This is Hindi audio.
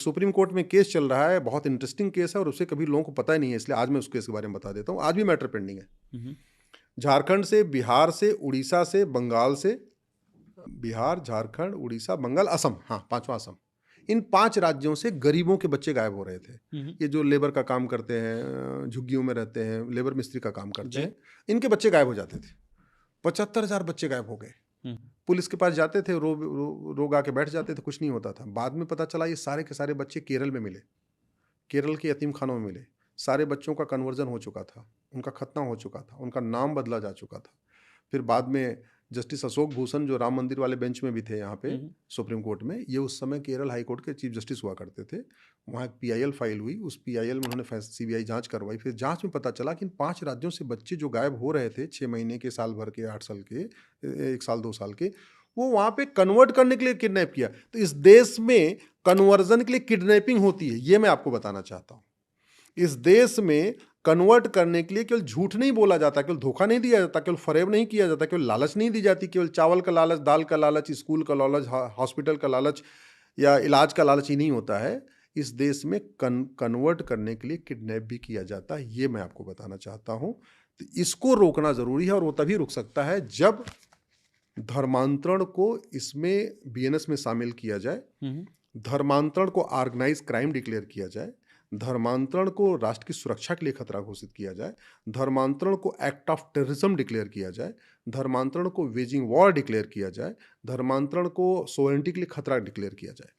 सुप्रीम कोर्ट में केस चल रहा है, बहुत इंटरेस्टिंग केस है और उसे कभी लोगों को पता ही नहीं है, इसलिए आज मैं उस केस के बारे में बता देता हूँ। आज भी मैटर पेंडिंग है। झारखंड से, बिहार से, उड़ीसा से, बंगाल से, बिहार, झारखंड, उड़ीसा, बंगाल, असम, हाँ पांचवा असम, इन 5 राज्यों से गरीबों के बच्चे गायब हो रहे थे। ये जो लेबर का काम करते हैं, झुग्गियों में रहते हैं, लेबर मिस्त्री का काम करते हैं, इनके बच्चे गायब हो जाते थे। 75,000 बच्चे गायब हो गए। पुलिस के पास जाते थे, रोग आके बैठ जाते थे, कुछ नहीं होता था। बाद में पता चला ये सारे के सारे बच्चे केरल में मिले, केरल के यतीम खानों में मिले। सारे बच्चों का कन्वर्जन हो चुका था, उनका खतना हो चुका था, उनका नाम बदला जा चुका था। फिर बाद में जस्टिस अशोक भूषण, जो राम मंदिर वाले बेंच में भी थे यहाँ पे सुप्रीम कोर्ट में, ये उस समय केरल हाई कोर्ट के चीफ जस्टिस हुआ करते थे। वहाँ एक PIL फाइल हुई, उस PIL में उन्होंने CBI जांच करवाई। फिर जांच में पता चला कि इन 5 राज्यों से बच्चे जो गायब हो रहे थे 6 महीने के, साल भर के, 8 साल के, 1 साल 2 साल के, वो वहाँ पे कन्वर्ट करने के लिए किडनैप किया। तो इस देश में कन्वर्जन के लिए किडनैपिंग होती है, ये मैं आपको बताना चाहता हूँ। इस देश में कन्वर्ट करने के लिए केवल झूठ नहीं बोला जाता, केवल धोखा नहीं दिया जाता, केवल फरेब नहीं किया जाता, केवल लालच नहीं दी जाती, केवल चावल का लालच, दाल का लालच, स्कूल का लालच, हॉस्पिटल का लालच या इलाज का लालच ही नहीं होता है। इस देश में कन्वर्ट करने के लिए किडनैप भी किया जाता है, ये मैं आपको बताना चाहता हूं। तो इसको रोकना जरूरी है, और वो तभी रुक सकता है जब धर्मांतरण को इसमें BNS में शामिल किया जाए, धर्मांतरण को ऑर्गेनाइज क्राइम डिक्लेयर किया जाए, धर्मांतरण को राष्ट्र की सुरक्षा के लिए खतरा घोषित किया जाए, धर्मांतरण को एक्ट ऑफ टेररिज्म डिक्लेयर किया जाए, धर्मांतरण को वेजिंग वॉर डिक्लेयर किया जाए, धर्मांतरण को सोवरेनिटी के लिए खतरा डिक्लेयर किया जाए।